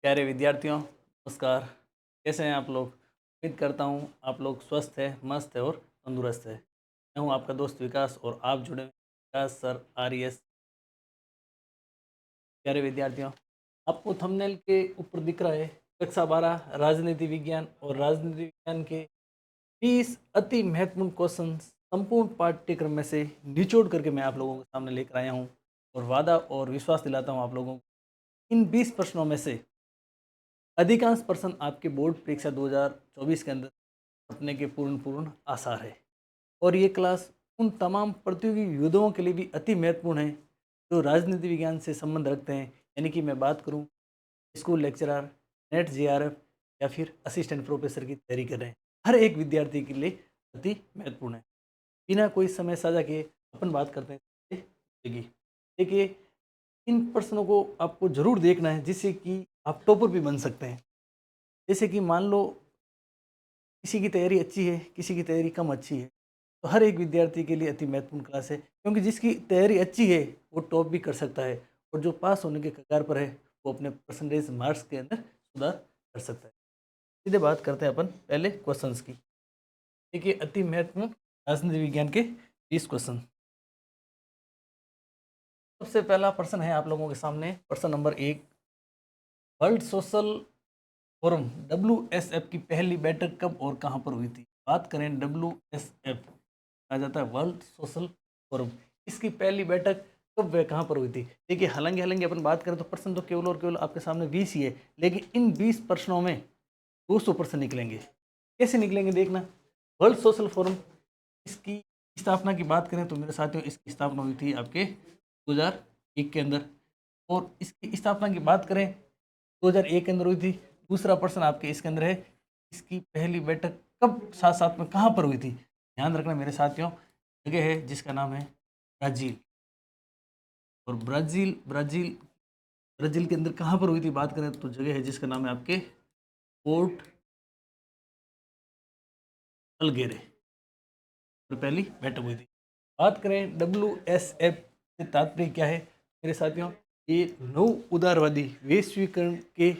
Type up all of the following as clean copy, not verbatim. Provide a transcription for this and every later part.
प्यारे विद्यार्थियों, नमस्कार। कैसे हैं आप लोग? उम्मीद करता हूँ आप लोग स्वस्थ हैं, मस्त है और तंदुरुस्त है। मैं हूँ आपका दोस्त विकास और आप जुड़े हुए हैं विकास सर RES। प्यारे विद्यार्थियों, आपको थंबनेल के ऊपर दिख रहा है कक्षा 12 राजनीति विज्ञान और राजनीति विज्ञान के 20 अति महत्वपूर्ण क्वेश्चन संपूर्ण पाठ्यक्रम में से निचोड़ करके मैं आप लोगों के सामने लेकर आया हूँ और वादा और विश्वास दिलाता हूँ आप लोगों को इन 20 प्रश्नों में से अधिकांश प्रश्न आपके बोर्ड परीक्षा 2024 के अंदर छपने के पूर्ण पूर्ण आसार है। और ये क्लास उन तमाम प्रतियोगी युद्धों के लिए भी अति महत्वपूर्ण है जो राजनीति विज्ञान से संबंध रखते हैं। यानी कि मैं बात करूं स्कूल लेक्चरर, नेट JRF या फिर असिस्टेंट प्रोफेसर की तैयारी कर रहे हैं, हर एक विद्यार्थी के लिए अति महत्वपूर्ण है। बिना कोई समय साझा किए अपन बात करते हैं। देखिए, इन प्रश्नों को आपको जरूर देखना है जिससे कि आप टॉपर भी बन सकते हैं। जैसे कि मान लो किसी की तैयारी अच्छी है, किसी की तैयारी कम अच्छी है, तो हर एक विद्यार्थी के लिए अति महत्वपूर्ण क्लास है, क्योंकि जिसकी तैयारी अच्छी है वो टॉप भी कर सकता है और जो पास होने के कगार पर है वो अपने परसेंटेज मार्क्स के अंदर सुधार कर सकता है। सीधे बात करते हैं अपन पहले क्वेश्चंस की। देखिए, अति महत्वपूर्ण राजनीति विज्ञान के 20 क्वेश्चन। सबसे पहला प्रश्न है आप लोगों के सामने, प्रश्न number 1। World social forum WSF की पहली बैठक कब और कहां पर हुई थी? बात करें WSF, कहा जाता है वर्ल्ड सोशल फोरम, इसकी पहली बैठक कब व कहां पर हुई थी? देखिए, हालांकि हालांकि अपन बात करें तो प्रश्न तो केवल और केवल आपके सामने 20 ही है, लेकिन इन 20 प्रश्नों में 200 प्रश्न निकलेंगे। कैसे निकलेंगे देखना। वर्ल्ड सोशल फोरम, इसकी स्थापना की बात करें तो मेरे साथियों इसकी स्थापना हुई थी आपके 2001 के अंदर। और इसकी स्थापना की बात करें 2001 के अंदर हुई थी। दूसरा प्रश्न आपके इसके अंदर है, इसकी पहली बैठक कब साथ साथ में कहाँ पर हुई थी? ध्यान रखना मेरे साथियों, जगह है जिसका नाम है ब्राज़ील। और ब्राज़ील ब्राज़ील ब्राज़ील के अंदर कहाँ पर हुई थी बात करें तो जगह है जिसका नाम है आपके पोर्ट अलगेरे पर पहली बैठक हुई थी। बात करें WSF से तात्पर्य क्या है मेरे साथियों? ये नव उदारवादी वैश्वीकरण के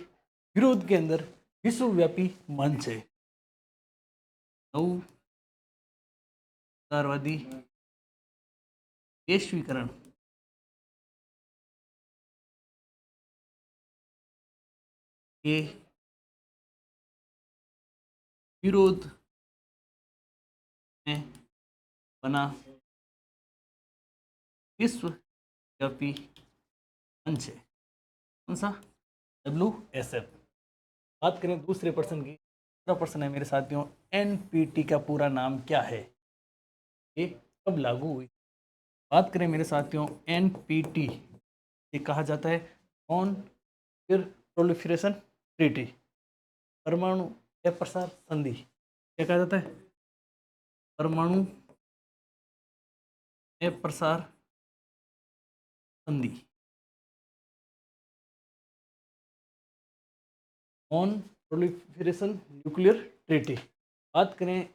विरोध के अंदर विश्वव्यापी मंच है। नव उदारवादी वैश्वीकरण के विरोध में बना विश्वव्यापी मंच है। कौन सा? WSF। बात करें दूसरे प्रश्न की, दूसरा प्रश्न है मेरे साथियों, NPT का पूरा नाम क्या है? ये कब लागू हुई? बात करें मेरे साथियों NPT, ये कहा जाता है नॉन प्रोलिफरेशन ट्रीटी, परमाणु अप्रसार संधि। क्या कहा जाता है? परमाणु अप्रसार संधि, नॉन प्रोलिफरेशन न्यूक्लियर ट्रीटी। बात करें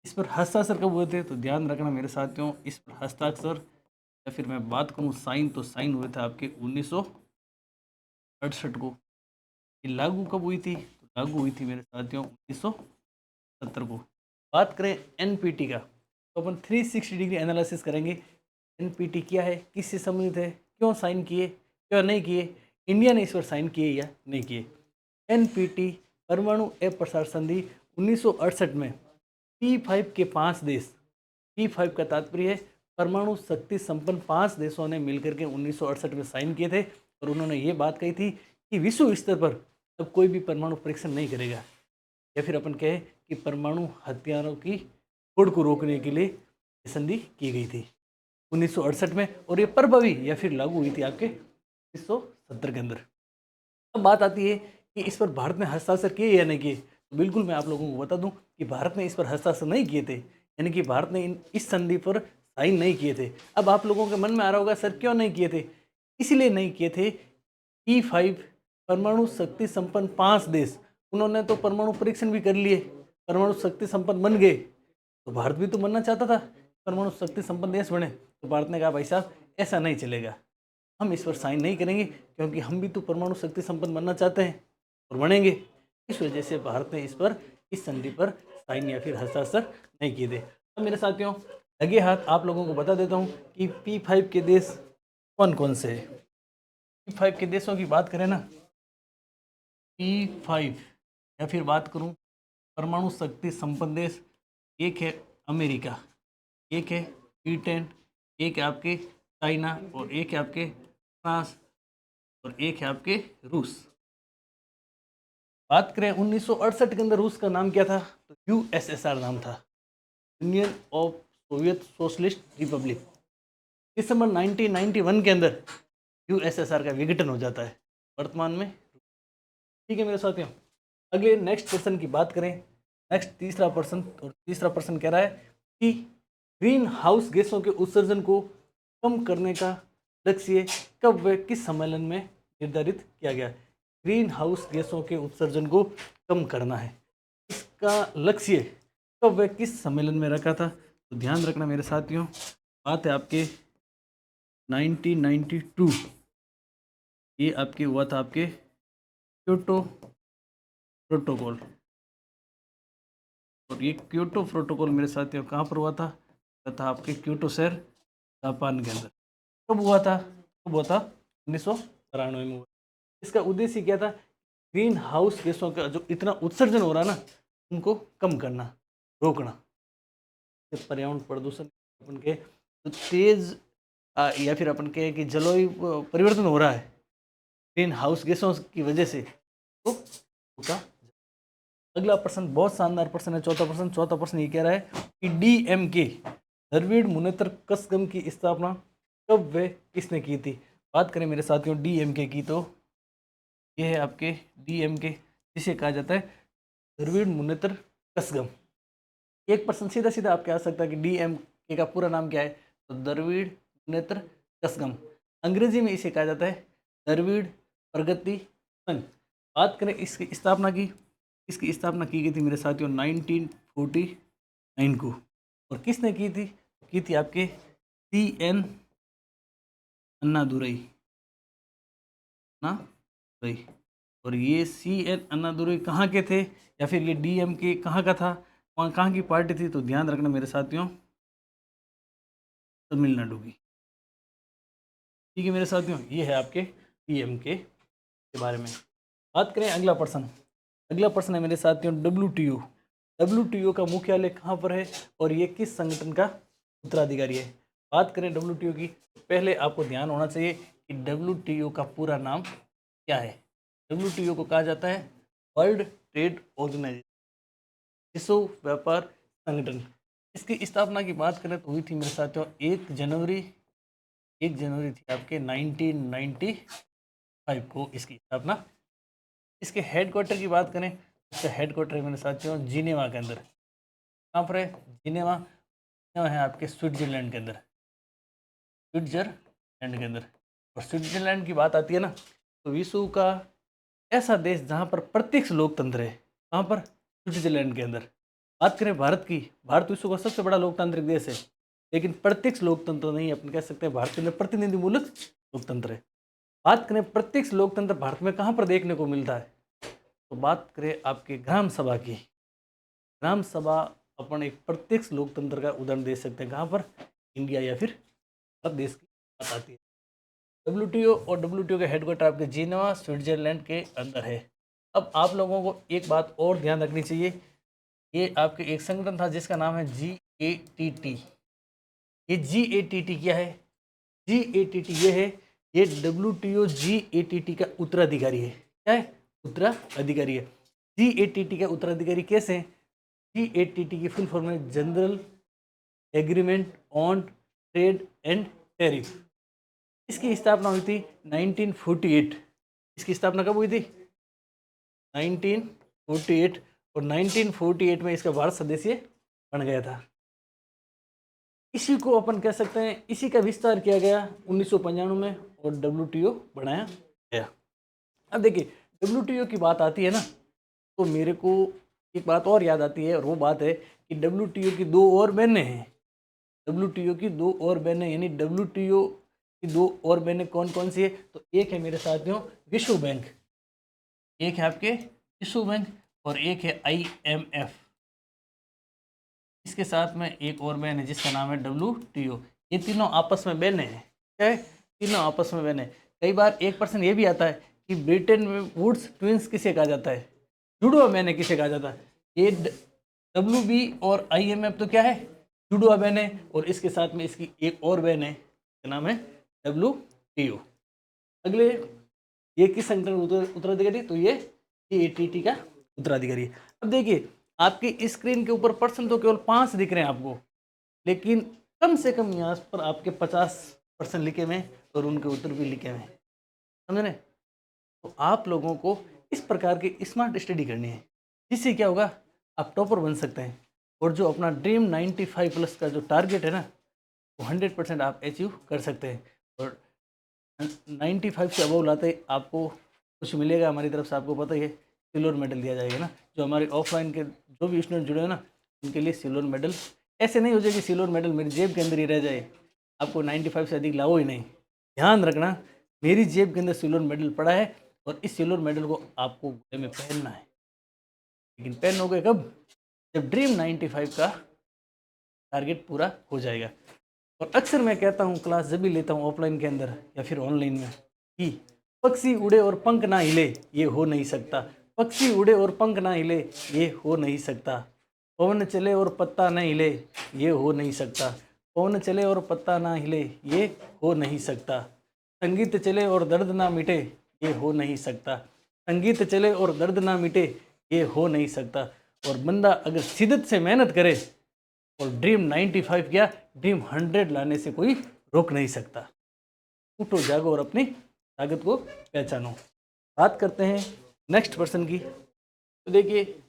इस पर हस्ताक्षर कब हुए थे तो ध्यान रखना मेरे साथियों, इस पर हस्ताक्षर या फिर मैं बात करूं साइन तो साइन हुए थे आपके 1968 को। ये लागू कब हुई थी तो लागू हुई थी मेरे साथियों 1970 को। बात करें NPT का तो अपन 360 डिग्री एनालिसिस करेंगे। NPT क्या है, किससे संबंधित है, क्यों साइन किए, क्यों नहीं किए, इंडिया ने इस पर साइन किए या नहीं किए। NPT परमाणु अप्रसार संधि 1968 में P5 के 5 देश, P5 का तात्पर्य है परमाणु शक्ति संपन्न 5 देशों ने मिलकर के 1968 में साइन किए थे। और उन्होंने ये बात कही थी कि विश्व स्तर पर अब कोई भी परमाणु परीक्षण नहीं करेगा, या फिर अपन कहें कि परमाणु हथियारों की होड़ को रोकने के लिए ये संधि की गई थी 1968 में, और ये प्रभावी या फिर लागू हुई थी आपके 1970 के अंदर। अब बात आती है कि इस पर भारत ने हस्ताक्षर किए या नहीं किए। तो बिल्कुल मैं आप लोगों को बता दूं कि भारत ने इस पर हस्ताक्षर नहीं किए थे, यानी कि भारत ने इस संधि पर साइन नहीं किए थे। अब आप लोगों के मन में आ रहा होगा सर क्यों नहीं किए थे? इसलिए नहीं किए थे, P5 परमाणु शक्ति संपन्न 5 देश, उन्होंने तो परमाणु परीक्षण भी कर लिए, परमाणु शक्ति संपन्न बन गए, तो भारत भी तो बनना चाहता था परमाणु शक्ति संपन्न देश बने। तो भारत ने कहा भाई साहब ऐसा नहीं चलेगा, हम इस पर साइन नहीं करेंगे, क्योंकि हम भी तो परमाणु शक्ति संपन्न बनना चाहते हैं और बनेंगे। इस वजह से भारत ने इस संधि पर साइन या फिर हस्ताक्षर नहीं किए थे। अब मेरे साथियों, लगे हाथ आप लोगों को बता देता हूँ कि P5 के देश कौन कौन से हैं। P5 के देशों की बात करें ना, P5 या फिर बात करूं परमाणु शक्ति संपन्न देश, एक है अमेरिका, एक है ब्रिटेन, एक है आपके चाइना, और एक है आपके फ्रांस, और एक है आपके रूस। बात करें 1968 के अंदर रूस का नाम क्या था, तो USSR नाम था, Union of Soviet Socialist Republic. दिसंबर 1991 के अंदर USSR का विघटन हो जाता है वर्तमान में। ठीक है मेरे साथियों, अगले नेक्स्ट पर्सन की बात करें। नेक्स्ट तीसरा पर्सन, और तीसरा पर्सन कह रहा है कि ग्रीन हाउस गैसों के उत्सर्जन को कम करने का लक्ष्य कब व किस सम्मेलन में निर्धारित किया गया। ग्रीन हाउस गैसों के उत्सर्जन को कम करना है, इसका लक्ष्य कब व किस सम्मेलन में रखा था, तो ध्यान रखना मेरे साथियों, बात है आपके 1992। ये आपके हुआ था आपके क्योटो प्रोटोकॉल, और ये क्योटो प्रोटोकॉल मेरे साथियों कहाँ पर हुआ था, तथा आपके क्योटो शहर जापान के अंदर। कब हुआ था, 1993 में हुआ। इसका उद्देश्य क्या था, ग्रीन हाउस गैसों का जो इतना उत्सर्जन हो रहा है ना, उनको कम करना, रोकना। पर्यावरण प्रदूषण अपन के जो तेज या फिर अपन के कि जलवायु परिवर्तन हो रहा है ग्रीन हाउस गैसों की वजह से, तो उसका। अगला प्रश्न बहुत शानदार प्रश्न है, चौथा प्रश्न ये कह रहा है कि DMK द्रविड़ मुनेत्र कसगम की स्थापना कब व किसने की थी। बात करें मेरे साथियों DMK की, तो ये है आपके DMK, जिसे कहा जाता है द्रविड़ मुनेत्र कसगम। एक प्रश्न सीधा सीधा आपके आ सकता है कि DMK का पूरा नाम क्या है, तो द्रविड़ मुनेत्र कसगम। अंग्रेजी में इसे कहा जाता है द्रविड़ प्रगति संघ। बात करें इसकी स्थापना की, इसकी स्थापना की गई थी मेरे साथियों 1949 को। और किसने की थी आपके CN अन्नादुरई ना भाई। और ये CN अन्नादुरई कहाँ के थे, या फिर ये DMK कहाँ का था, कहाँ की पार्टी थी, तो ध्यान रखना मेरे साथियों, तमिलनाडु की। ठीक है मेरे साथियों, ये है आपके DMK के बारे में। बात करें अगला प्रश्न है मेरे साथियों WTO का मुख्यालय कहाँ पर है, और ये किस संगठन का उत्तराधिकारी है। बात करें WTO की, पहले आपको ध्यान होना चाहिए कि WTO का पूरा नाम क्या है। WTO को कहा जाता है वर्ल्ड ट्रेड ऑर्गेनाइजेशन, विश्व व्यापार संगठन। इसकी स्थापना की बात करें तो हुई थी मेरे साथियों 1 जनवरी थी आपके 1995 को इसकी स्थापना। इसके हेडक्वार्टर की बात करें, इसका हेडक्वार्टर है मेरे साथियों जिनेवा के अंदर। कहाँ पर है, जिनेवा है आपके स्विट्जरलैंड के अंदर, और स्विट्जरलैंड की बात आती है ना, तो विश्व का ऐसा देश जहाँ पर प्रत्यक्ष लोकतंत्र है, कहाँ पर, स्विट्जरलैंड के अंदर। बात करें भारत की, भारत विश्व का सबसे बड़ा लोकतांत्रिक देश है, लेकिन प्रत्यक्ष लोकतंत्र नहीं, अपन कह सकते हैं भारत के अंदर प्रतिनिधिमूलक लोकतंत्र है। बात करें प्रत्यक्ष लोकतंत्र भारत में कहाँ पर देखने को मिलता है, तो बात करें आपके ग्राम सभा की। ग्राम सभा अपन एक प्रत्यक्ष लोकतंत्र का उदाहरण दे सकते हैं, कहाँ पर, इंडिया या फिर भारत देश की बात आती है। WTO का हेडक्वार्टर आपके जिनेवा स्विट्जरलैंड के अंदर है। अब आप लोगों को एक बात और ध्यान रखनी चाहिए, ये आपके एक संगठन था जिसका नाम है GATT। ये GATT क्या है, GATT ये है, ये WTO GATT का उत्तराधिकारी है। क्या है, उत्तराधिकारी है। GATT का उत्तराधिकारी कैसे हैं, GATT की फुल फॉर्म है general agreement on trade and tariff. इसकी स्थापना हुई थी 1948। इसकी स्थापना कब हुई थी, 1948, और 1948 में इसका भारत सदस्य बन गया था। इसी को अपन कह सकते हैं, इसी का विस्तार किया गया 1995 में, और WTO बनाया गया। अब देखिए WTO की बात आती है ना, तो मेरे को एक बात और याद आती है, और वो बात है कि WTO की 2 और बहनें हैं। WTO की 2 और बहनें, यानी WTO इसकी दो और बहनें कौन कौन सी है, तो एक है मेरे साथियों विश्व बैंक, एक है आपके विश्व बैंक और एक है IMF। इसके साथ में एक और बहन है जिसका नाम है WTO। ये तीनों आपस में बहनें हैं। क्या है? तीनों आपस में बहनें। कई बार एक पर्सन ये भी आता है कि ब्रिटेन में वुड्स ट्विंस किसे कहा जाता है, जुड़वा बहनें किसे कहा जाता है। ये WB और IMF तो क्या है, जुड़वा बहनें, और इसके साथ में इसकी एक और बहन है जिसका नाम है WTO। अगले, ये किस संगठन उत्तराधिकारी, तो ये CATT का उत्तराधिकारी। अब देखिए आपकी स्क्रीन के ऊपर पर्सन तो केवल 5 दिख रहे हैं आपको, लेकिन कम से कम यहाँ पर आपके 50% लिखे हुए हैं और उनके उत्तर भी लिखे हुए हैं, समझ रहे। तो आप लोगों को इस प्रकार की स्मार्ट स्टडी करनी है, जिससे क्या होगा, आप टॉपर बन सकते हैं और जो अपना ड्रीम 95+ का जो टारगेट है ना, वो 100% आप अचीव कर सकते हैं। और 95 से अबव लाते आपको कुछ मिलेगा हमारी तरफ से, आपको पता ही है, सिल्वर मेडल दिया जाएगा ना। जो हमारे ऑफलाइन के जो भी स्टूडेंट जुड़े हैं ना, उनके लिए सिल्वर मेडल। ऐसे नहीं हो जाए कि सिल्वर मेडल मेरी जेब के अंदर ही रह जाए, आपको 95 से अधिक लाओ ही नहीं। ध्यान रखना, मेरी जेब के अंदर सिल्वर मेडल पड़ा है और इस सिल्वर मेडल को आपको गले में पहनना है। लेकिन पहनोगे कब, जब ड्रीम 95 का टारगेट पूरा हो जाएगा। और अक्सर मैं कहता हूँ, क्लास जब भी लेता हूँ ऑफलाइन के अंदर या फिर ऑनलाइन में, कि पक्षी उड़े और पंख ना हिले, ये हो नहीं सकता। पक्षी उड़े और पंख ना हिले, ये हो नहीं सकता। पवन चले और पत्ता न हिले, ये हो नहीं सकता। पवन चले और पत्ता ना हिले, ये हो नहीं सकता। संगीत चले और दर्द ना मिटे, ये हो नहीं सकता। संगीत चले और दर्द ना मिटे, ये हो नहीं सकता। और बंदा अगर शिद्दत से मेहनत करे और ड्रीम 95 क्या, ड्रीम 100 लाने से कोई रोक नहीं सकता। उठो जागो और अपनी ताकत को पहचानो। बात करते हैं नेक्स्ट पर्सन की। तो देखिए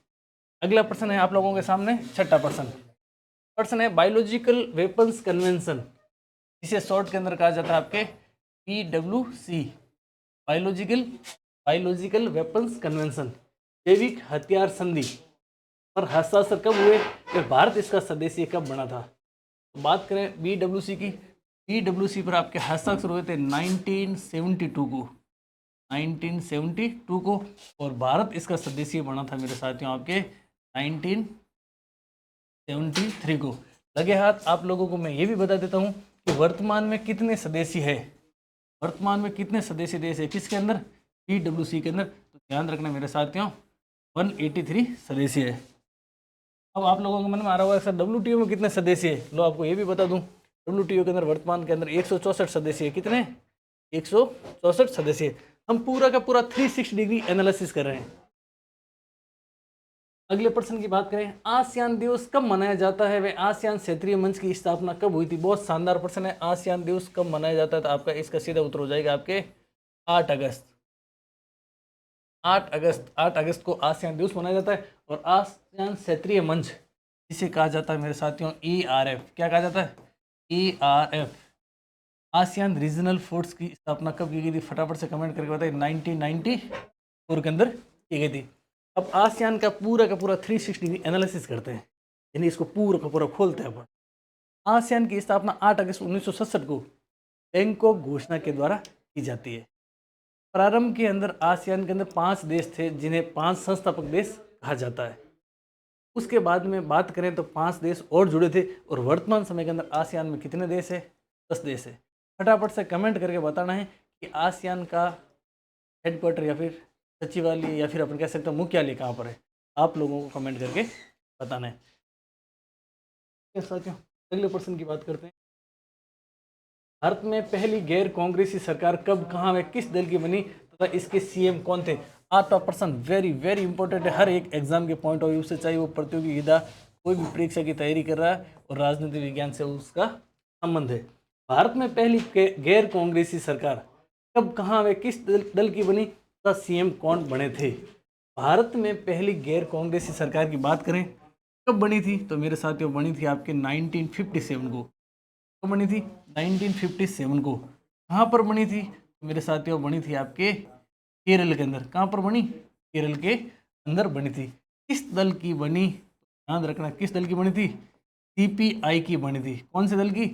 अगला पर्सन है आप लोगों के सामने, छठा पर्सन है बायोलॉजिकल वेपन्स कन्वेंशन, जिसे शॉर्ट के अंदर कहा जाता है आपके PWC, बायोलॉजिकल वेपन्स कन्वेंशन, जैविक हथियार संधि पर हस्ताक्षर कब हुए, फिर भारत इसका सदस्य कब बना था। तो बात करें BWC की, BWC पर आपके हस्ताक्षर हुए थे 1972 को, और भारत इसका सदस्य बना था मेरे साथियों आपके 1973 को। लगे हाथ आप लोगों को मैं ये भी बता देता हूँ कि वर्तमान में कितने सदस्य है, वर्तमान में कितने सदस्य देश है किसके अंदर, PWC के अंदर। तो ध्यान रखना मेरे साथियों, 183 सदस्य है। अब आप लोगों के मन में आ रहा होगा सर WTO में कितने सदस्य है, लो आपको ये भी बता दूं, WTO के अंदर वर्तमान के अंदर 164 सदस्य है। कितने, 164 सदस्य है। हम पूरा का पूरा 360 डिग्री एनालिसिस कर रहे हैं। अगले पर्सन की बात करें, आसियान दिवस कब मनाया जाता है, वे आसियान क्षेत्रीय मंच की स्थापना कब हुई थी। बहुत शानदार पर्सन है, आसियान दिवस कब मनाया जाता है, तो आपका इसका सीधा उत्तर हो जाएगा आपके 8 अगस्त। 8 अगस्त को आसियान दिवस मनाया जाता है। और आसियान क्षेत्रीय मंच जिसे कहा जाता है मेरे साथियों ERF, क्या कहा जाता है, ERF, आसियान रीजनल फोर्स की स्थापना कब की गई थी, फटाफट से कमेंट करके बताइए। 1994 के अंदर की गई थी। अब आसियान का पूरा 360 डिग्री एनालिसिस करते हैं, यानी इसको पूरा का पूरा खोलते हैं अपन। आसियान की स्थापना 8 अगस्त 1967 को बैंकॉक घोषणा के द्वारा की जाती है। प्रारंभ के अंदर आसियान के अंदर 5 देश थे जिन्हें 5 संस्थापक देश कहा जाता है। उसके बाद में बात करें तो 5 देश और जुड़े थे, और वर्तमान समय के अंदर आसियान में कितने देश है, 10 देश है। फटाफट से कमेंट करके बताना है कि आसियान का हेडक्वार्टर या फिर सचिवालय या फिर अपन कह सकते हैं मुख्यालय कहाँ पर है, आप लोगों को कमेंट करके बताना है। अगले पर्सन की बात करते हैं। भारत में पहली गैर कांग्रेसी सरकार कब, कहाँ में, किस दल की बनी तथा इसके CM कौन थे। आता पर्सन वेरी वेरी इंपॉर्टेंट है हर एक एग्जाम के पॉइंट ऑफ व्यू से, चाहे वो प्रतियोगिता कोई भी परीक्षा की तैयारी कर रहा है और राजनीति विज्ञान से उसका संबंध है। भारत में पहली गैर कांग्रेसी सरकार कब, कहाँ व किस दल की बनी तथा CM कौन बने थे। भारत में पहली गैर कांग्रेसी सरकार की बात करें कब बनी थी, तो मेरे साथियों बनी थी आपके 1957 को। कब बनी थी, 1957 को। कहाँ पर बनी थी, तो मेरे साथियों बनी थी आपके केरल के अंदर। कहाँ पर बनी, केरल के अंदर बनी थी। किस दल की बनी, ध्यान रखना किस दल की बनी थी, CPI की बनी थी। कौन से दल की,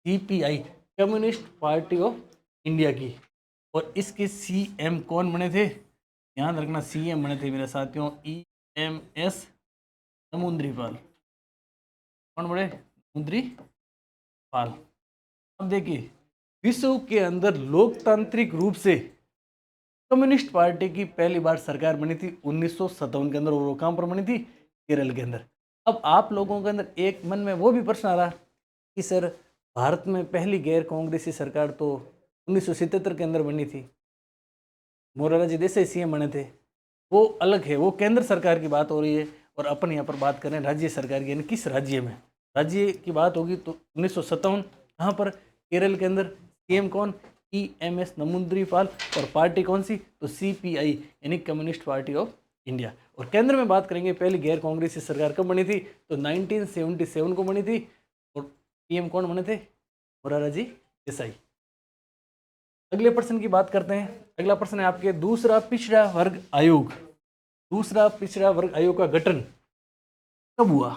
CPI, communist party of India की। और इसके सीएम कौन बने थे, ध्यान रखना, सीएम बने थे मेरे साथियों EMS समुद्रीपाल। कौन बने, समुद्रीपाल। अब देखिए, विश्व के अंदर लोकतांत्रिक रूप से कम्युनिस्ट पार्टी की पहली बार सरकार बनी थी 1957 के अंदर, और वो कहाँ पर बनी थी, केरल के अंदर। अब आप लोगों के अंदर एक मन में वो भी प्रश्न आ रहा कि सर भारत में पहली गैर कांग्रेसी सरकार तो 1977 के अंदर बनी थी, मोरारजी देसाई सीएम बने थे, वो अलग है, वो केंद्र सरकार की बात हो रही है, और अपन यहाँ पर बात करें राज्य सरकार की, यानी किस राज्य में राज्य की बात होगी तो 1957 कहाँ पर, केरल के अंदर। सीएम कौन, EMS नमूद्रीपाल, और पार्टी कौन सी, तो CPI यानी कम्युनिस्ट पार्टी ऑफ इंडिया। और केंद्र में बात करेंगे पहली गैर कांग्रेसी सरकार कब बनी थी, तो 1977 को बनी थी, और PM कौन बने थे, मोरारजी देसाई। अगले प्रश्न की बात करते हैं। अगला प्रश्न है आपके, दूसरा पिछड़ा वर्ग आयोग। दूसरा पिछड़ा वर्ग आयोग का गठन कब हुआ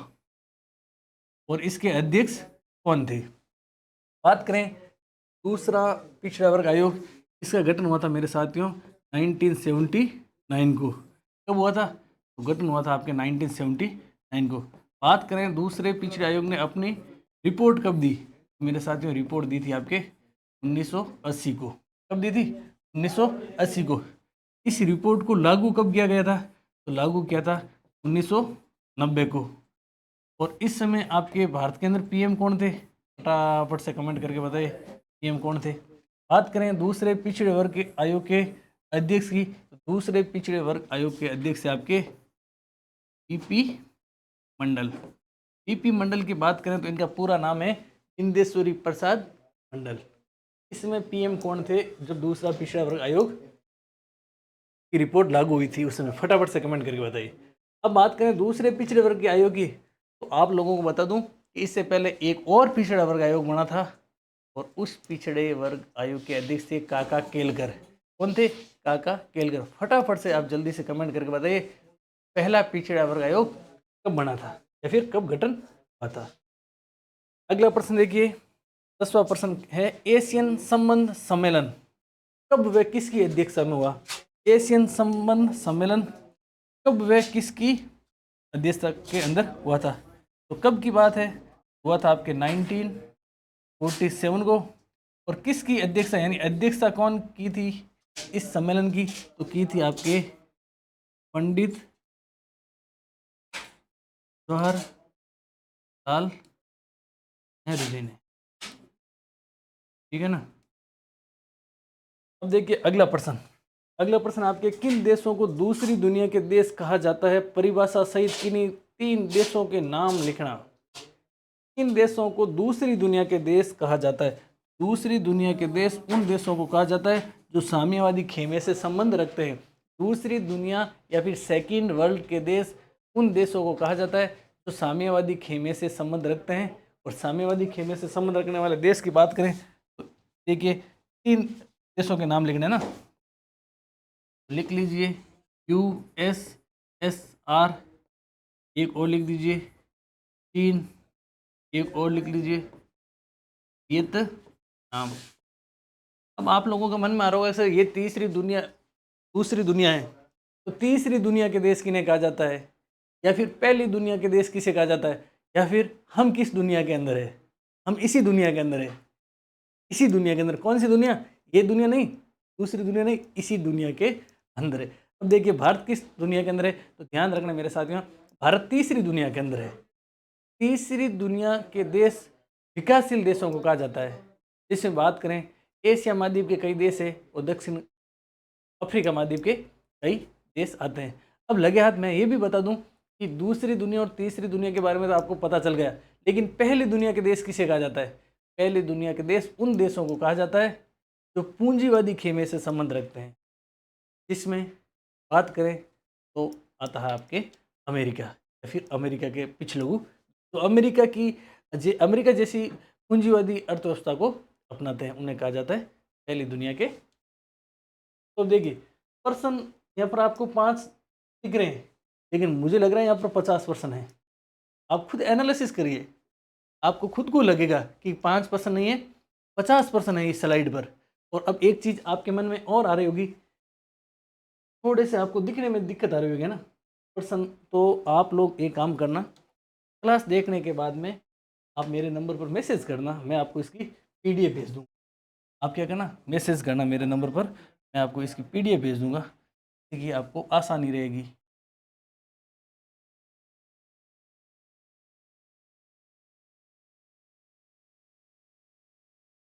और इसके अध्यक्ष कौन थे। बात करें दूसरा पिछड़ा वर्ग आयोग, इसका गठन हुआ था मेरे साथियों 1979 को। कब हुआ था, तो गठन हुआ था आपके 1979 को। बात करें दूसरे पिछड़े आयोग ने अपनी रिपोर्ट कब दी, मेरे साथियों रिपोर्ट दी थी आपके 1980 को। कब दी थी, 1980 को। इस रिपोर्ट को लागू कब किया गया था, तो लागू किया था 1990 को। और इस समय आपके भारत के अंदर PM कौन थे, फटाफट से कमेंट करके बताइए PM कौन थे। बात करें दूसरे पिछड़े वर्ग के आयोग के अध्यक्ष की, तो दूसरे पिछड़े वर्ग आयोग के अध्यक्ष आपके PP मंडल। PP मंडल की बात करें तो इनका पूरा नाम है इंदेश्वरी प्रसाद मंडल। इसमें PM कौन थे जब दूसरा पिछड़ा वर्ग आयोग की रिपोर्ट लागू हुई थी उस समय, फटाफट से कमेंट करके बताइए। अब बात करें दूसरे पिछड़े वर्ग के आयोग की, तो आप लोगों को बता दूं कि इससे पहले एक और पिछड़ा वर्ग आयोग बना था, और उस पिछड़े वर्ग आयोग के अध्यक्ष थे काका केलकर। कौन थे, काका केलकर। फटाफट से आप जल्दी से कमेंट करके बताइए पहला पिछड़ा वर्ग आयोग कब बना था या फिर कब गठन हुआ था। अगला प्रश्न देखिए, 10वां प्रश्न है, एशियन संबंध सम्मेलन कब व किसकी अध्यक्षता में हुआ। एशियन संबंध सम्मेलन कब व किसकी अध्यक्षता के अंदर हुआ था, तो कब की बात है, हुआ था आपके 1947 को। और किसकी अध्यक्षता, यानी अध्यक्षता कौन की थी इस सम्मेलन की, तो की थी आपके पंडित जवाहरलाल नेहरू जी ने, ठीक है ना। अब देखिए अगला प्रश्न। अगला प्रश्न आपके, किन देशों को दूसरी दुनिया के देश कहा जाता है, परिभाषा सहित किन्हीं 3 देशों के नाम लिखना। किन देशों को दूसरी दुनिया के देश कहा जाता है। दूसरी दुनिया के देश उन देशों को कहा जाता है जो साम्यवादी खेमे से संबंध रखते हैं। दूसरी दुनिया या फिर सेकेंड वर्ल्ड के देश उन देशों को कहा जाता है जो साम्यवादी खेमे से संबंध रखते हैं। और साम्यवादी खेमे से संबंध रखने वाले देश की बात करें तो देखिए 3 देशों के नाम लिखने ना, लिख लीजिए USSR, एक और लिख दीजिए चीन, एक और लिख लीजिए वियतनाम। अब आप लोगों का मन में आ रहा होगा सर ये दूसरी दुनिया है, तो तीसरी दुनिया के देश किन्हें कहा जाता है, या फिर पहली दुनिया के देश किसे कहा जाता है, या फिर हम किस दुनिया के अंदर है। हम इसी दुनिया के अंदर है, इसी दुनिया के अंदर। कौन सी दुनिया, ये दुनिया नहीं, दूसरी दुनिया नहीं, इसी दुनिया के अंदर है। अब देखिए भारत किस दुनिया के अंदर है, तो ध्यान रखना मेरे साथियों, भारत तीसरी दुनिया के अंदर है। तीसरी दुनिया के देश विकासशील देशों को कहा जाता है। जिसमें बात करें एशिया महाद्वीप के कई देश है और दक्षिण अफ्रीका महाद्वीप के कई देश आते हैं। अब लगे हाथ मैं ये भी बता दूं कि दूसरी दुनिया और तीसरी दुनिया के बारे में तो आपको पता चल गया, लेकिन पहली दुनिया के देश किसे कहा जाता है। पहली दुनिया के देश उन देशों को कहा जाता है जो पूंजीवादी खेमे से संबंध रखते हैं। जिसमें बात करें तो आता है आपके अमेरिका, या फिर अमेरिका के पिछलू, तो अमेरिका जैसी पूंजीवादी अर्थव्यवस्था को अपनाते हैं, उन्हें कहा जाता है पहली दुनिया के। तो देखिए पर्सन यहाँ पर आपको 5 दिख रहे हैं, लेकिन मुझे लग रहा है यहाँ पर 50% है। आप खुद एनालिसिस करिए, आपको खुद को लगेगा कि 5% नहीं है, 50% है इस स्लाइड पर। और अब एक चीज़ आपके मन में और आ रही होगी, थोड़े से आपको दिखने में दिक्कत आ रही होगी ना पर्सन, तो आप लोग एक काम करना, क्लास देखने के बाद में आप मेरे नंबर पर मैसेज करना, मैं आपको इसकी पीडीएफ भेज दूँगा। आप क्या करना, मैसेज करना मेरे नंबर पर, मैं आपको इसकी पीडीएफ भेज दूँगा, कि आपको आसानी रहेगी।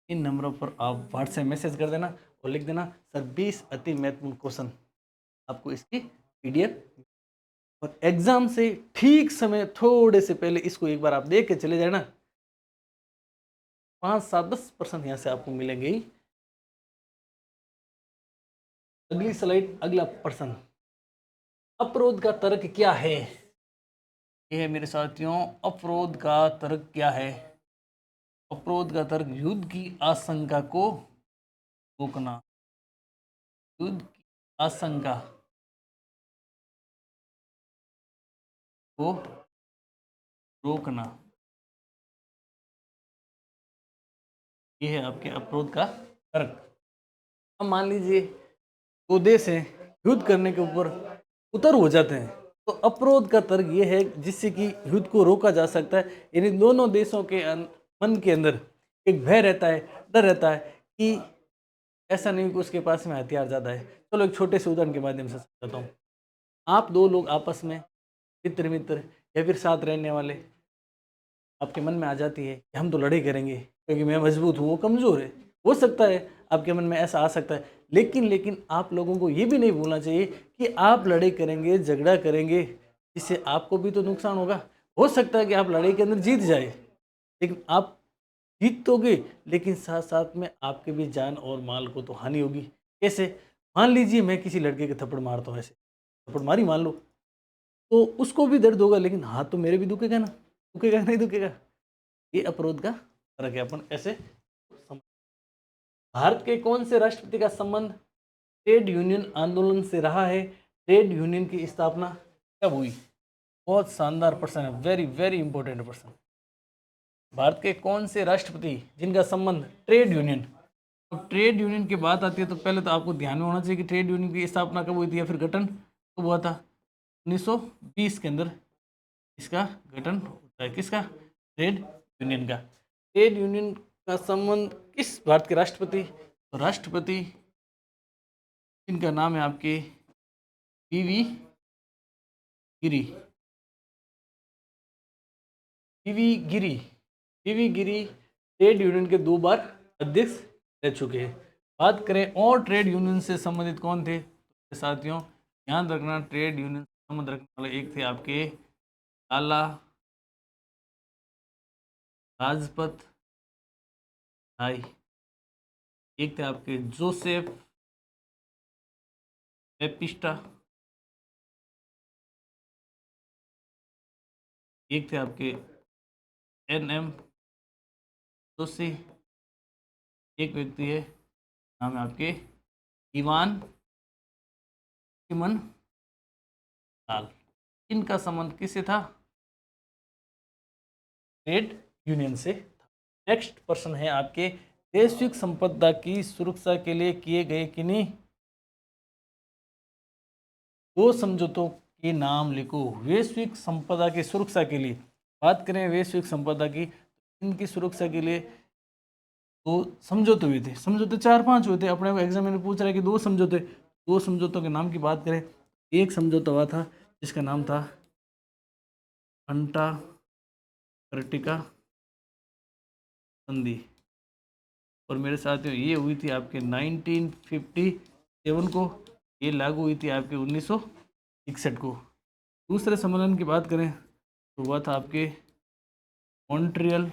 इन नंबरों पर आप व्हाट्सएप मैसेज कर देना और लिख देना सर 20 अति महत्वपूर्ण क्वेश्चन, आपको इसकी पीडीएफ। और एग्जाम से ठीक समय थोड़े से पहले इसको एक बार आप देख के चले जाए ना, 5, 7, 10% यहाँ से आपको मिलेंगे ही। अगली स्लाइड, अगला प्रश्न, अपरोध का तर्क क्या है? ये है मेरे साथियों, अपरोध का तर्क क्या है? अपरोध का तर्क युद्ध की आशंका को रोकना, युद्ध की आशंका को रोकना, ये है आपके अपरोध का तर्क। अब मान लीजिए दो देश हैं, युद्ध करने के ऊपर उतर हो जाते हैं, तो अपरोध का तर्क ये है जिससे कि युद्ध को रोका जा सकता है। यानी दोनों देशों के मन के अंदर एक भय रहता है, डर रहता है कि ऐसा नहीं कि उसके पास में हथियार ज़्यादा है। चलो एक छोटे से उदाहरण के माध्यम से समझाता हूँ। आप दो लोग आपस में मित्र मित्र या फिर साथ रहने वाले, आपके मन में आ जाती है कि हम तो लड़ाई करेंगे क्योंकि मैं मजबूत हूँ, वो कमज़ोर है। हो सकता है आपके मन में ऐसा आ सकता है, लेकिन आप लोगों को ये भी नहीं भूलना चाहिए कि आप लड़ाई करेंगे, झगड़ा करेंगे, इससे आपको भी तो नुकसान होगा। हो सकता है कि आप लड़ाई के अंदर जीत जाए, लेकिन आप जीतोगे, लेकिन साथ साथ में आपके भी जान और माल को तो हानि होगी। कैसे? मान लीजिए मैं किसी लड़के के थप्पड़ मारता हूँ, ऐसे थप्पड़ मारी मान लो, तो उसको भी दर्द होगा, लेकिन हाथ तो मेरे भी दुखेगा ना, दुखेगा नहीं दुखेगा? ये अपरोध का फर्क है। अपन ऐसे भारत के कौन से राष्ट्रपति का संबंध ट्रेड यूनियन आंदोलन से रहा है? ट्रेड यूनियन की स्थापना कब हुई? बहुत शानदार प्रश्न है, वेरी वेरी इंपॉर्टेंट प्रश्न। भारत के कौन से राष्ट्रपति जिनका संबंध ट्रेड यूनियन, अब ट्रेड यूनियन की बात आती है तो पहले तो आपको ध्यान में होना चाहिए कि ट्रेड यूनियन की स्थापना कब हुई थी या फिर गठन कब हुआ था? 1920 के अंदर इसका गठन होता है। किसका? ट्रेड यूनियन का। ट्रेड यूनियन का संबंध किस भारत के राष्ट्रपति, तो राष्ट्रपति इनका नाम है आपके पीवी गिरी, पीवी गिरी, पीवी गिरी ट्रेड यूनियन के 2 बार अध्यक्ष रह चुके हैं। बात करें और ट्रेड यूनियन से संबंधित कौन थे तो साथियों, ध्यान रखना ट्रेड यूनियन से संबंध रखने वाले एक थे आपके लाला लाजपत राय, एक थे आपके जोसेफ बेपिस्टा, एक थे आपके एन.एम. जोशी, एक व्यक्ति है नाम है आपके ईवान चिमन लाल। इनका संबंध किससे था? ट्रेड यूनियन से। नेक्स्ट पर्सन है आपके वैश्विक संपदा की सुरक्षा के लिए किए गए किन्हीं 2 समझौतों के नाम लिखो। वैश्विक संपदा की सुरक्षा के लिए बात करें, वैश्विक संपदा की, इनकी सुरक्षा के लिए 2 समझौते हुए थे। समझौते 4-5 हुए थे, अपने को एग्जाम में पूछ रहा है कि 2 समझौते, 2 समझौतों के नाम की बात करें, एक समझौता हुआ था जिसका नाम था अंटार्कटिका संधि, और मेरे साथियों ये हुई थी आपके 1957 को, ये लागू हुई थी आपके 1961 को। दूसरे सम्मेलन की बात करें तो हुआ था आपके मॉन्ट्रियल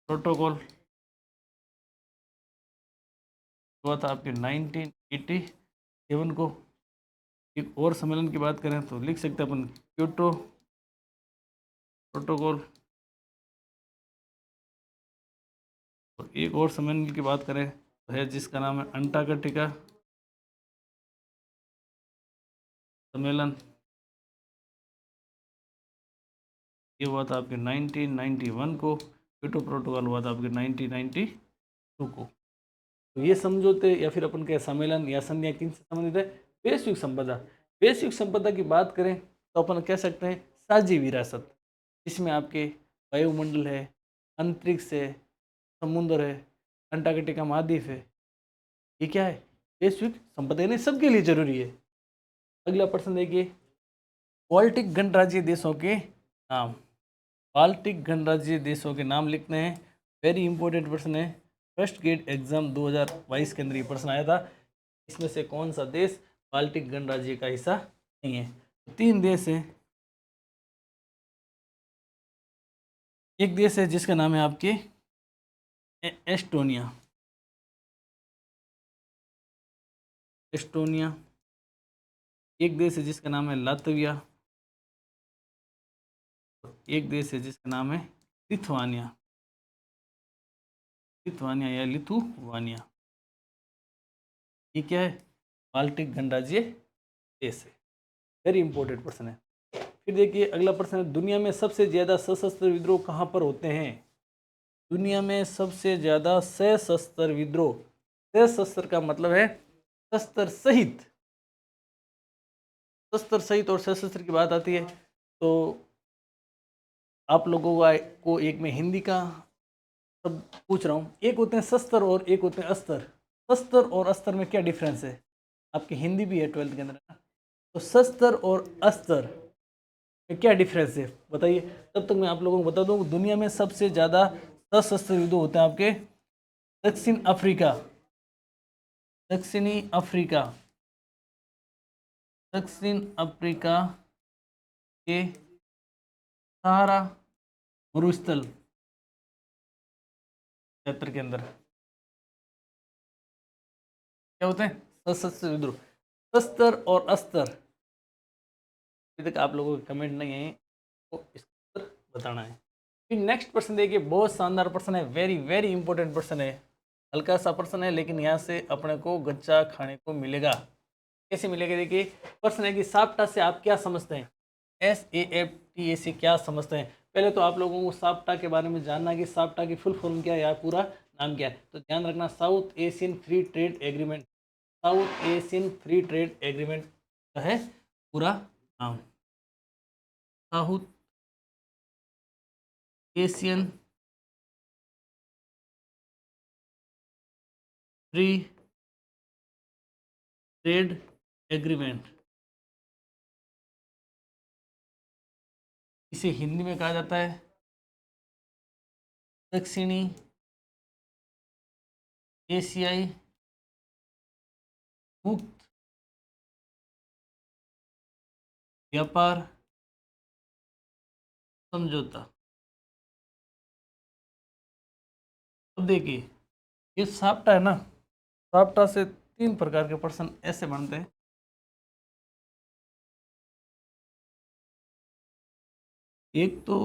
प्रोटोकॉल, हुआ था आपके 1987 को। एक और सम्मेलन की बात करें तो लिख सकते हैं अपन क्योटो प्रोटोकॉल, और एक और सम्मेलन की बात करें तो है जिसका नाम है अंटार्कटिका सम्मेलन, ये हुआ था आपके 1991 को। क्योटो प्रोटोकॉल हुआ था आपके 1992 को। तो ये समझौते या फिर अपन के सम्मेलन या संधियाँ किनसे संबंधित है? वैश्विक संपदा। वैश्विक संपदा की बात करें तो अपन कह सकते हैं साझी विरासत, जिसमें आपके वायुमंडल है, अंतरिक्ष है, समुद्र है, अंटार्कटिका महाद्वीप है। ये क्या है? वैश्विक संपदा, यानी सबके लिए जरूरी है। अगला प्रश्न देखिए, बाल्टिक गणराज्य देशों के नाम। बाल्टिक गणराज्य देशों के नाम लिखते हैं। वेरी इंपॉर्टेंट प्रश्न है, फर्स्ट गेट एग्जाम 2022 के अंदर ये प्रश्न आया था। इसमें से कौन सा देश बाल्टिक गणराज्य का हिस्सा नहीं है? तो 3 देश हैं। एक देश है जिसका नाम है आपके एस्टोनिया। एस्टोनिया। एक देश है जिसका नाम है लातविया। एक देश है जिसका नाम है लिथुआनिया। लिथुआनिया या लिथुवानिया। ये क्या है? बाल्टिक गणराज्य देश है। वेरी इंपॉर्टेंट प्रश्न है। फिर देखिए अगला प्रश्न है, दुनिया में सबसे ज्यादा सशस्त्र विद्रोह कहाँ पर होते हैं? दुनिया में सबसे ज्यादा सशस्त्र विद्रोह, सशस्त्र का मतलब है शस्त्र सहित, शस्त्र सहित और सशस्त्र की बात आती है तो आप लोगों को एक में हिंदी का सब पूछ रहा हूँ। एक होते हैं शस्त्र और एक होते हैं अस्त्र। शस्त्र और अस्त्र में क्या डिफरेंस है? आपकी हिंदी भी है 12th के अंदर ना, तो शस्त्र और अस्त्र में क्या डिफरेंस है बताइए। तब तक मैं आप लोगों को बता दूं, दुनिया में सबसे ज़्यादा सशस्त्र युद्ध होते हैं आपके दक्षिण अफ्रीका, दक्षिणी अफ्रीका, दक्षिण अफ्रीका के सहारा मरुस्थल क्षेत्र के अंदर क्या होते हैं? सशस्त्र विद्रोह। शस्त्र और अस्त्र, अभी तक आप लोगों के कमेंट नहीं है तो इसका उत्तर बताना है। फिर नेक्स्ट प्रश्न देखिए, बहुत शानदार प्रश्न है, वेरी वेरी इंपॉर्टेंट प्रश्न है। हल्का सा प्रश्न है लेकिन यहाँ से अपने को गच्चा खाने को मिलेगा। कैसे मिलेगा? देखिए प्रश्न है कि साप्टा से आप क्या समझते हैं? SAFTA से क्या समझते हैं? पहले तो आप लोगों को साप्टा के बारे में जानना है कि साप्टा की फुल फॉर्म क्या है या पूरा नाम क्या है। तो ध्यान रखना, south Asian free trade agreement, south Asian free trade agreement का है पूरा नाम। South Asian free trade agreement, इसे हिंदी में कहा जाता है दक्षिणी एशियाई मुक्त व्यापार समझौता। अब देखिए ये साप्टा है ना, साप्टा से 3 प्रकार के प्रश्न ऐसे बनते हैं। एक तो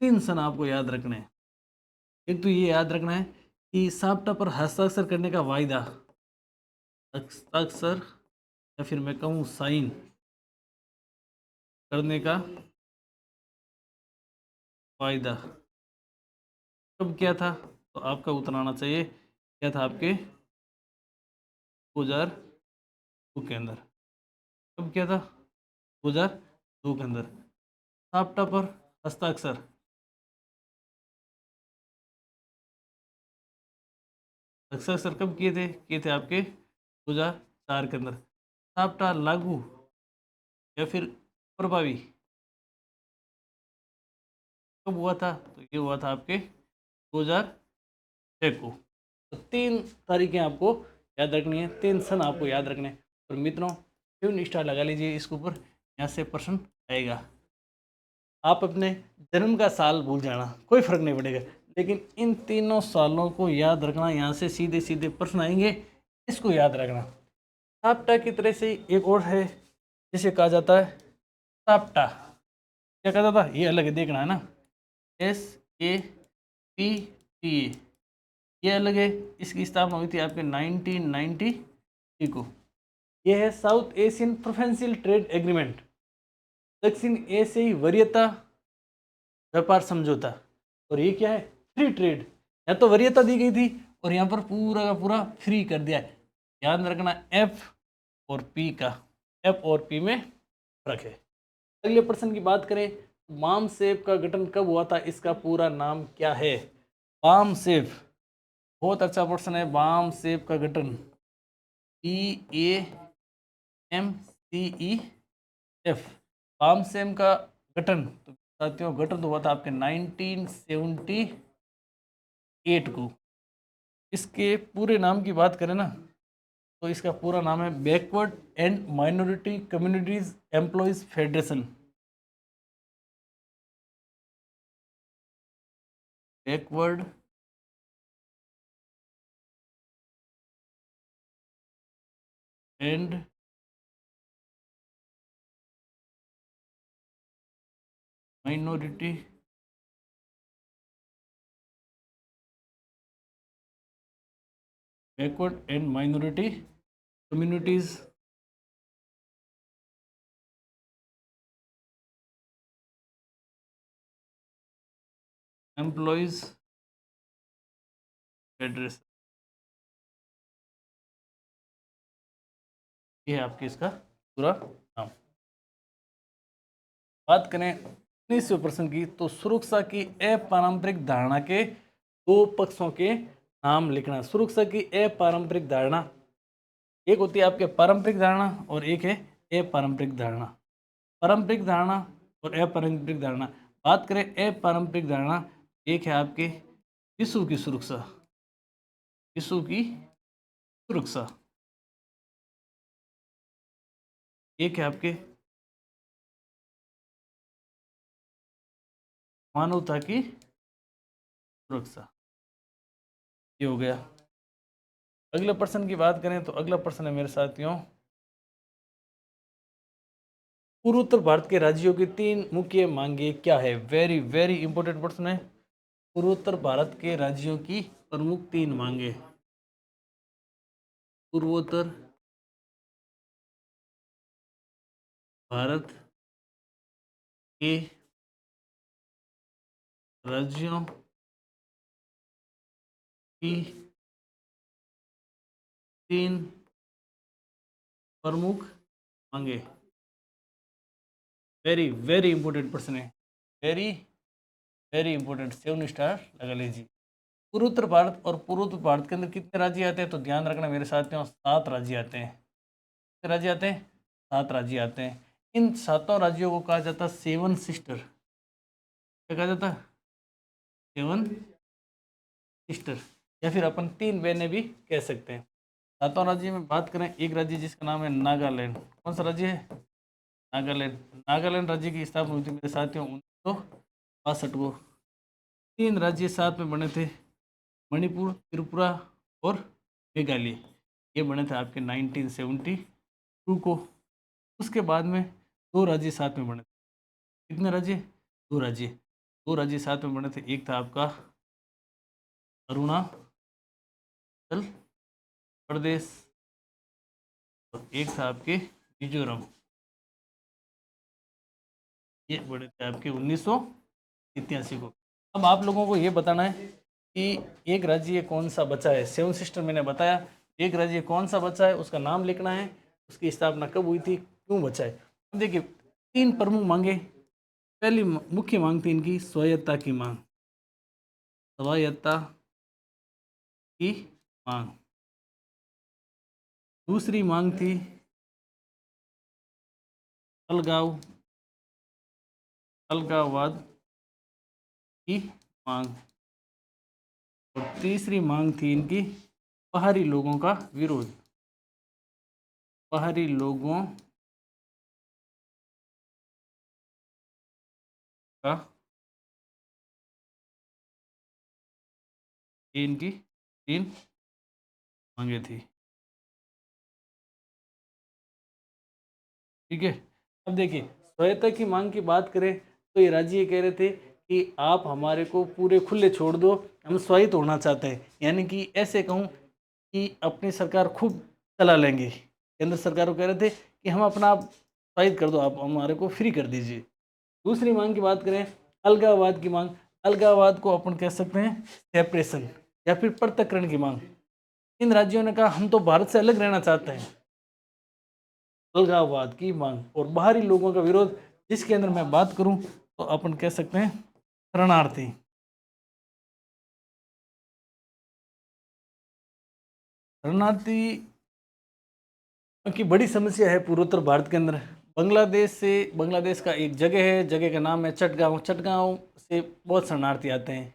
3 सन आपको याद रखने हैं। एक तो ये याद रखना है कि साप्टा पर हस्ताक्षर करने का वायदा, हस्ताक्षर या फिर मैं कहूँ साइन करने का वायदा कब किया था? तो आपका उत्तर आना चाहिए क्या था आपके 2002 के अंदर। कब किया था? 2002 के अंदर। साप्टा पर हस्ताक्षर, हस्ताक्षर कब किए थे? किए थे आपके 2004 के अंदर। साप्टा लागू या फिर प्रभावी कब हुआ था? तो ये हुआ था आपके 2006 को। तो 3 तारीखें आपको याद रखनी है, 3 सन आपको याद रखने हैं। और मित्रों क्यों स्टार लगा लीजिए इसके ऊपर, यहाँ से प्रश्न आएगा। आप अपने जन्म का साल भूल जाना, कोई फर्क नहीं पड़ेगा, लेकिन इन तीनों सालों को याद रखना। यहाँ से सीधे सीधे प्रश्न आएंगे, इसको याद रखना। साप्टा की तरह से एक और है जिसे कहा जाता है साप्टा, क्या कहा जाता है? ये अलग है, देखना है ना, SAPTA, ये अलग है। इसकी स्थापना हुई थी आपके 1993 को। यह है साउथ एशियन प्रोफेंशियल ट्रेड एग्रीमेंट, दक्षिण एशियाई वरीयता व्यापार समझौता। और ये क्या है? Free trade. या तो वरीयता दी गई थी और यहाँ पर पूरा का पूरा फ्री कर दिया है। ध्यान रखना एफ और पी का, एफ और पी में फर्क है। अगले प्रश्न की बात करें, बाम सेब का गठन कब हुआ था, इसका पूरा नाम क्या है? बाम सेब, बहुत अच्छा प्रश्न है। बाम सेब का गठन BAMCEF, बाम सेब का गठन, तो साथियों गठन तो हुआ था आपके 1978 को। इसके पूरे नाम की बात करें ना, तो इसका पूरा नाम है backward and minority communities employees federation. Backward and minority backward and minority communities employees federation, ये है आपकी इसका पूरा नाम। बात करें 19वें प्रश्न की, तो सुरक्षा की अपारंपरिक धारणा के दो पक्षों के नाम लिखना। सुरक्षा की अपारंपरिक धारणा, एक होती है आपके पारंपरिक धारणा और एक है अपारंपरिक धारणा। पारंपरिक धारणा और अपारंपरिक धारणा, बात करें अपारंपरिक धारणा, एक है आपके शिशु की सुरक्षा, शिशु की सुरक्षा, एक है आपके मानवता की सुरक्षा। ये हो गया। अगले प्रश्न की बात करें तो अगला प्रश्न है मेरे साथियों, पूर्वोत्तर भारत के राज्यों की तीन मुख्य मांगे क्या है? वेरी वेरी इंपॉर्टेंट प्रश्न है। पूर्वोत्तर भारत के राज्यों की प्रमुख तीन मांगे, पूर्वोत्तर भारत के राज्यों की तीन प्रमुख मांगे। वेरी वेरी इंपॉर्टेंट प्रश्न है, वेरी वेरी इंपॉर्टेंट, 7 स्टार लगा लीजिए। पूर्वोत्तर भारत और पूर्वोत्तर भारत के अंदर कितने राज्य आते हैं? तो ध्यान रखना मेरे साथियों, 7 राज्य आते हैं। कितने राज्य आते हैं? 7 राज्य आते हैं। इन 7 राज्यों को कहा जाता है सेवन सिस्टर। क्या कहा जाता है? 7 सिस्टर, या फिर अपन 3 बहनें भी कह सकते हैं। 7 राज्य में बात करें, एक राज्य जिसका नाम है नागालैंड। कौन सा राज्य है? नागालैंड। नागालैंड राज्य की स्थापना हुई थी मेरे साथियों 1962 को। 3 राज्य साथ में बने थे, मणिपुर, त्रिपुरा और मेघालय। ये बने थे आपके 1972 को। उसके बाद में 2 राज्य साथ में बने थे। कितने राज्य? 2 राज्य। 2 राज्य साथ में बने थे, एक था आपका अरुणाचल प्रदेश और एक था आपके मिजोरम। ये बने थे आपके 1983 को। अब आप लोगों को ये बताना है कि एक राज्य कौन सा बचा है। 7 सिस्टर मैंने बताया, एक राज्य कौन सा बचा है उसका नाम लिखना है, उसकी स्थापना कब हुई थी, क्यों बचा है। अब देखिए 3 प्रमुख मांगे। पहली मुख्य मांग थी इनकी स्वायत्तता की मांग, स्वायत्तता की मांग। दूसरी मांग थी अलगाववाद की मांग और तीसरी मांग थी इनकी बाहरी लोगों का विरोध, बाहरी लोगों का, ये इनकी 3 मांगे थी। ठीक है। अब देखिए स्वायत्तता की मांग की बात करें तो ये राज्य ये कह रहे थे कि आप हमारे को पूरे खुले छोड़ दो, हम स्वायत्त होना चाहते हैं। यानी कि ऐसे कहूँ कि अपनी सरकार खूब चला लेंगे। केंद्र सरकार को कह रहे थे कि हम अपना आप स्वायत्त कर दो, आप हमारे को फ्री कर दीजिए। दूसरी मांग की बात करें अलगाववाद की मांग, अलगाववाद को अपन कह सकते हैं सेपरेशन। या फिर पृथक्करण की मांग। इन राज्यों ने कहा हम तो भारत से अलग रहना चाहते हैं। अलगाववाद की मांग और बाहरी लोगों का विरोध, जिसके अंदर मैं बात करूं तो अपन कह सकते हैं शरणार्थी। शरणार्थी की बड़ी समस्या है पूर्वोत्तर भारत के अंदर। बांग्लादेश का एक जगह है, जगह का नाम है चटगांव। चटगांव से बहुत शरणार्थी आते हैं,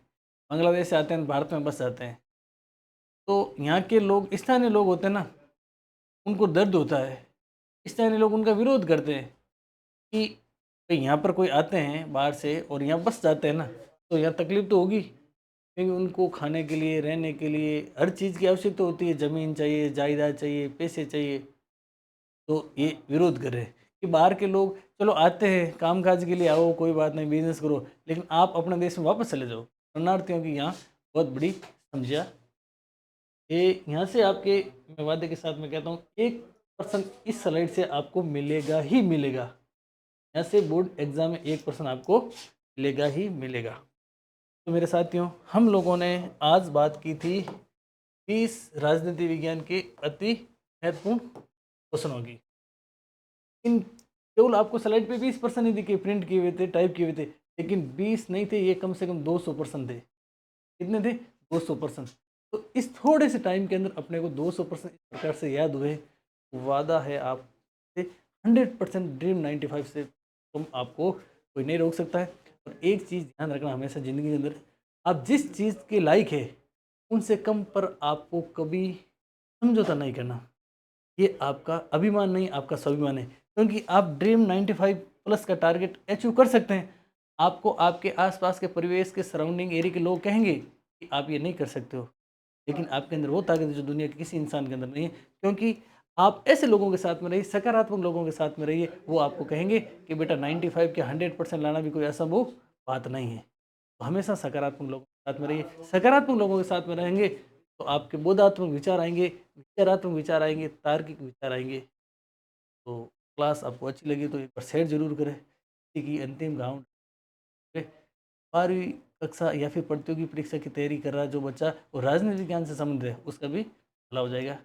बांग्लादेश से आते हैं, भारत में बस जाते हैं। तो यहाँ के लोग, स्थानीय लोग होते हैं ना, उनको दर्द होता है। स्थानीय लोग उनका विरोध करते हैं कि भाई यहाँ पर कोई आते हैं बाहर से और यहाँ बस जाते हैं ना, तो यहाँ तकलीफ तो होगी, क्योंकि उनको खाने के लिए, रहने के लिए, हर चीज़ की आवश्यकता होती है। ज़मीन चाहिए, जायदाद चाहिए, पैसे चाहिए। तो ये विरोध कर रहे हैं कि बाहर के लोग चलो आते हैं कामकाज के लिए, आओ कोई बात नहीं, बिजनेस करो, लेकिन आप अपने देश में वापस चले जाओ। शरणार्थियों की यहाँ बहुत बड़ी समस्या। ये यहाँ से आपके, मैं वादे के साथ में कहता हूँ, 1% इस स्लाइड से आपको मिलेगा ही मिलेगा। यहाँ से बोर्ड एग्जाम में 1% आपको मिलेगा ही मिलेगा। तो मेरे साथियों, हम लोगों ने आज बात की थी 20 राजनीति विज्ञान के अति महत्वपूर्ण क्वेश्चनों की। इन केवल आपको स्लाइड पे 20% ही दिखे, प्रिंट किए हुए थे, टाइप किए हुए थे, लेकिन 20 नहीं थे, ये कम से कम 200% थे। कितने थे? 200%। तो इस थोड़े से टाइम के अंदर अपने को 200% इस प्रकार से याद हुए। वादा है आप 100% ड्रीम 95 से तुम आपको कोई नहीं रोक सकता है। और एक चीज़ ध्यान रखना हमेशा ज़िंदगी के अंदर, आप जिस चीज़ के लायक है उनसे कम पर आपको कभी समझौता नहीं करना। ये आपका अभिमान नहीं, आपका स्वाभिमान है, क्योंकि आप ड्रीम 95 प्लस का टारगेट अचीव कर सकते हैं। आपको आपके आसपास के परिवेश के सराउंडिंग एरिया के लोग कहेंगे कि आप ये नहीं कर सकते हो, लेकिन आपके अंदर वो ताकत है जो दुनिया के किसी इंसान के अंदर नहीं है। क्योंकि आप ऐसे लोगों के साथ में रहिए, सकारात्मक लोगों के साथ में रहिए, वो आपको कहेंगे कि बेटा 95 के 100% लाना भी कोई असंभव बात नहीं है। तो हमेशा सकारात्मक लोगों के साथ में रहिए। सकारात्मक लोगों के साथ में रहेंगे तो आपके बोधात्मक विचार आएंगे, विचारात्मक विचार आएंगे, तार्किक विचार आएंगे। तो क्लास आपको अच्छी लगी तो एक बार शेयर जरूर करें। इसी की अंतिम राउंड 12वीं कक्षा या फिर प्रतियोगी परीक्षा की तैयारी कर रहा है जो बच्चा, और राजनीति विज्ञान से संबंधित है, उसका भी भला हो जाएगा।